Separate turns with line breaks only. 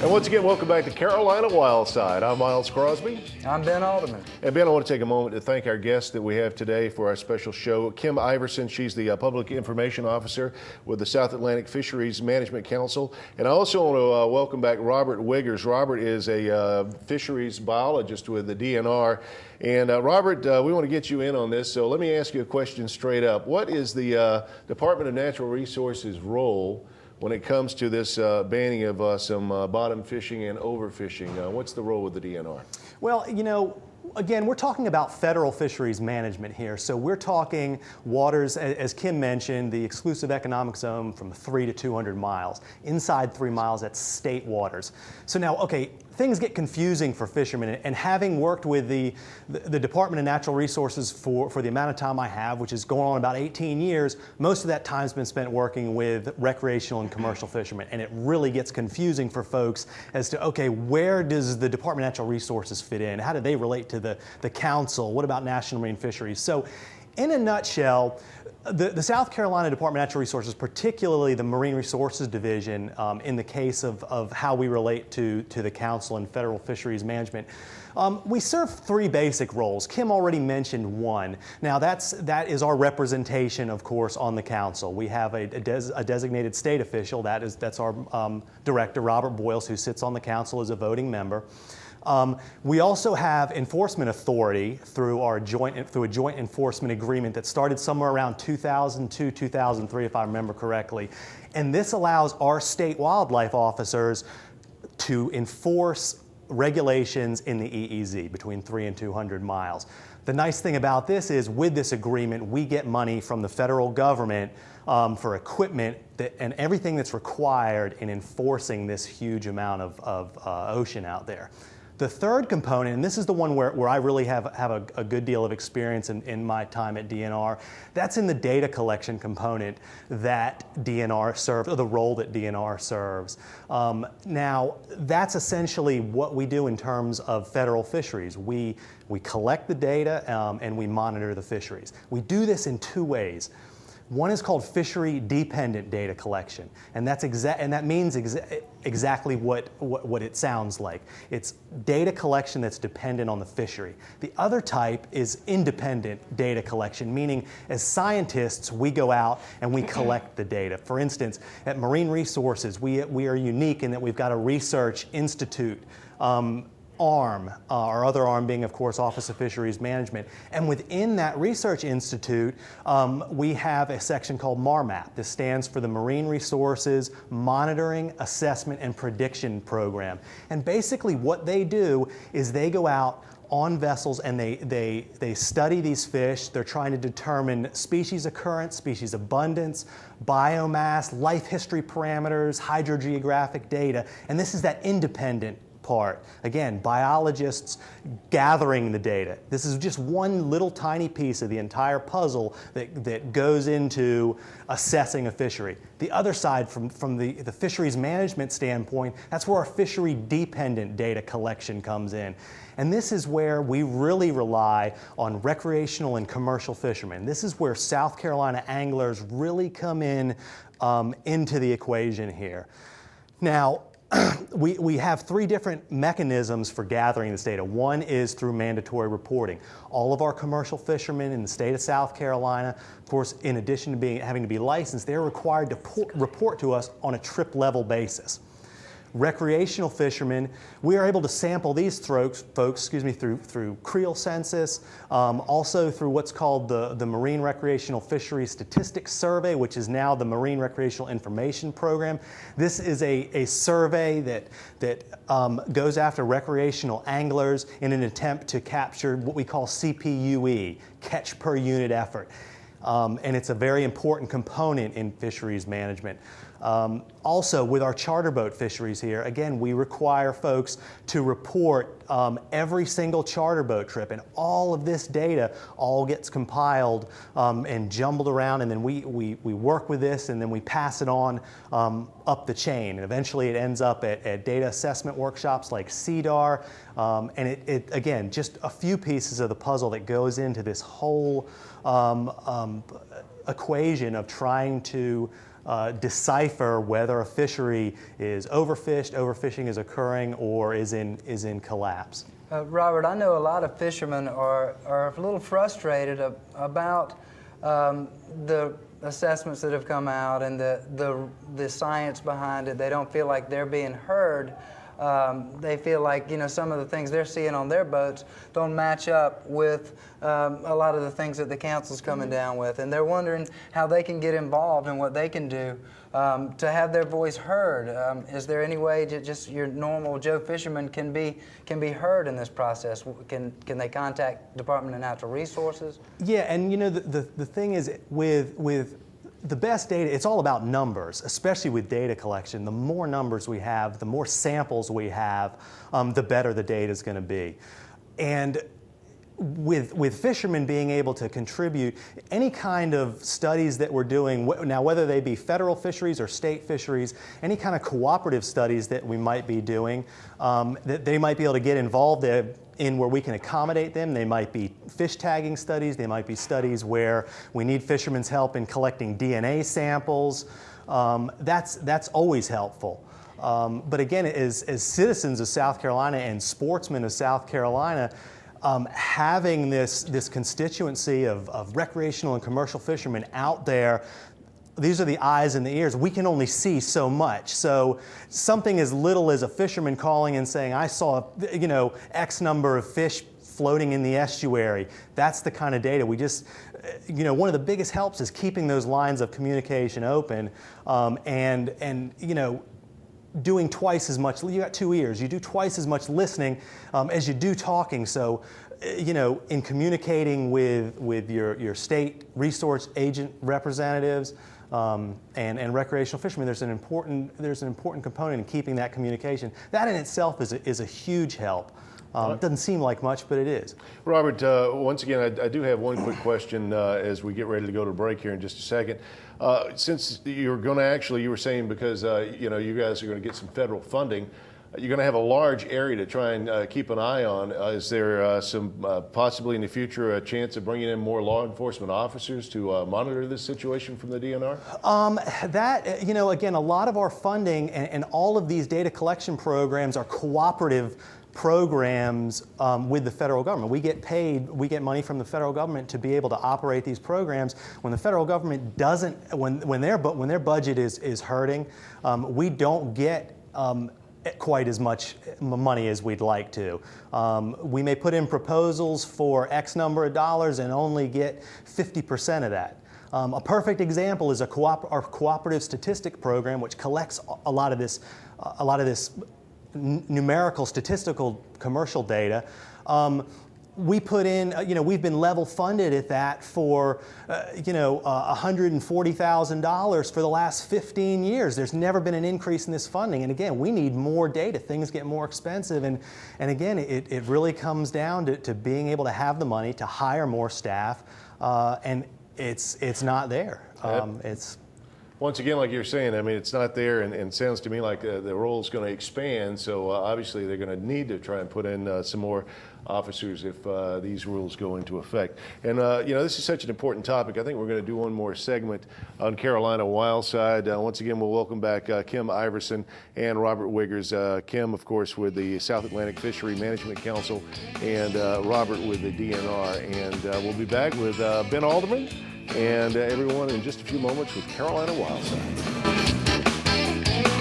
And once again, welcome back to Carolina Wildside. I'm Miles Crosby.
I'm Ben Alderman.
And Ben, I want to take a moment to thank our guest that we have today for our special show, Kim Iverson. She's the Public Information Officer with the South Atlantic Fisheries Management Council. And I also want to welcome back Robert Wiggers. Robert is a fisheries biologist with the DNR. And Robert, we want to get you in on this, so let me ask you a question straight up. What is the Department of Natural Resources role when it comes to this banning of some bottom fishing and overfishing? What's the role with the DNR?
Well, you know, again, we're talking about federal fisheries management here. So we're talking waters, as Kim mentioned, the exclusive economic zone from 3 to 200 miles. Inside 3 miles, that's state waters. So now, okay, things get confusing for fishermen, and having worked with the Department of Natural Resources for the amount of time I have, which is going on about 18 years, most of that time's been spent working with recreational and commercial fishermen, and it really gets confusing for folks as to, okay, where does the Department of Natural Resources fit in? How do they relate to the council? What about National Marine Fisheries? So in a nutshell, the South Carolina Department of Natural Resources, particularly the Marine Resources Division, in the case of how we relate to the Council and Federal Fisheries Management, we serve 3 basic roles. Kim already mentioned one. Now that is our representation, of course, on the Council. We have a designated state official. That's our director, Robert Boyles, who sits on the Council as a voting member. We also have enforcement authority through a joint enforcement agreement that started somewhere around 2002, 2003, if I remember correctly. And this allows our state wildlife officers to enforce regulations in the EEZ between 3 and 200 miles. The nice thing about this is, with this agreement, we get money from the federal government for equipment and everything that's required in enforcing this huge amount of ocean out there. The third component, and this is the one where I really have a good deal of experience in my time at DNR, that's in the data collection component that DNR serves, or the role that DNR serves. Now, that's essentially what we do in terms of federal fisheries. We collect the data and we monitor the fisheries. We do this in 2 ways. One is called fishery-dependent data collection, and that means exactly what it sounds like. It's data collection that's dependent on the fishery. The other type is independent data collection, meaning as scientists, we go out and we collect the data. For instance, at Marine Resources, we are unique in that we've got a research institute arm, our other arm being, of course, Office of Fisheries Management. And within that research institute, we have a section called MARMAP. This stands for the Marine Resources Monitoring, Assessment, and Prediction Program. And basically what they do is they go out on vessels and they study these fish. They're trying to determine species occurrence, species abundance, biomass, life history parameters, hydrogeographic data. And this is that independent part. Again, biologists gathering the data. This is just one little tiny piece of the entire puzzle that goes into assessing a fishery. The other side, from the fisheries management standpoint, that's where our fishery-dependent data collection comes in. And this is where we really rely on recreational and commercial fishermen. This is where South Carolina anglers really come in into the equation here. Now, we have 3 different mechanisms for gathering this data. One is through mandatory reporting. All of our commercial fishermen in the state of South Carolina, of course, in addition to having to be licensed, they're required to report to us on a trip level basis. Recreational fishermen, we are able to sample these folks through creel census, also through what's called the Marine Recreational Fisheries Statistics Survey, which is now the Marine Recreational Information Program. This is a survey that goes after recreational anglers in an attempt to capture what we call CPUE, catch per unit effort. And it's a very important component in fisheries management. Also, with our charter boat fisheries here, again, we require folks to report every single charter boat trip, and all of this data all gets compiled and jumbled around, and then we work with this, and then we pass it on up the chain, and eventually it ends up at data assessment workshops like CDAR, and it again, just a few pieces of the puzzle that goes into this whole equation of trying to decipher whether a fishery is overfished, overfishing is occurring, or is in collapse.
Robert, I know a lot of fishermen are a little frustrated about the assessments that have come out and the science behind it. They don't feel like they're being heard. They feel like, you know, some of the things they're seeing on their boats don't match up with a lot of the things that the council's coming down with, and they're wondering how they can get involved and what they can do to have their voice heard. Is there any way that just your normal Joe fisherman can be heard in this process? Can they contact Department of Natural Resources?
Yeah, and you know the thing is with the best data, it's all about numbers, especially with data collection. The more numbers we have, the more samples we have, the better the data is going to be. And with fishermen being able to contribute, any kind of studies that we're doing, now whether they be federal fisheries or state fisheries, any kind of cooperative studies that we might be doing, that they might be able to get involved in where we can accommodate them. They might be fish tagging studies. They might be studies where we need fishermen's help in collecting DNA samples. That's always helpful. But again, as citizens of South Carolina and sportsmen of South Carolina, having this constituency of recreational and commercial fishermen out there, these are the eyes and the ears. We can only see so much. So something as little as a fisherman calling and saying, I saw, you know, X number of fish floating in the estuary. That's the kind of data. We just, you know, one of the biggest helps is keeping those lines of communication open, and you know, doing twice as much. You got 2 ears. You do twice as much listening as you do talking. So, you know, in communicating with your state resource agent representatives and recreational fishermen, there's an important component in keeping that communication. That in itself is a huge help. It doesn't seem like much, but it is.
Robert, once again, I do have one quick question as we get ready to go to break here in just a second. Since you're going to actually, you were saying because you know, you guys are going to get some federal funding, you're going to have a large area to try and keep an eye on. Is there some possibly in the future a chance of bringing in more law enforcement officers to monitor this situation from the DNR?
That, you know, again, a lot of our funding and all of these data collection programs are cooperative programs with the federal government. We get paid, we get money from the federal government to be able to operate these programs. When the federal government doesn't, when their budget is hurting, we don't get quite as much money as we'd like to. We may put in proposals for X number of dollars and only get 50% of that. A perfect example is our cooperative statistic program, which collects a lot of this numerical, statistical, commercial data. We put in, you know, we've been level funded at that for, you know, $140,000 for the last 15 years. There's never been an increase in this funding. And again, we need more data. Things get more expensive. And again, it really comes down to being able to have the money to hire more staff. And it's not there. It's
Once again, like you're saying, I mean, it's not there, and it sounds to me like the role is going to expand. So obviously, they're going to need to try and put in some more officers if these rules go into effect. And you know, this is such an important topic. I think we're going to do one more segment on Carolina Wildside. Once again, we'll welcome back Kim Iverson and Robert Wiggers. Kim, of course, with the South Atlantic Fishery Management Council, and Robert with the DNR. And we'll be back with Ben Alderman and everyone in just a few moments with Carolina Wildside.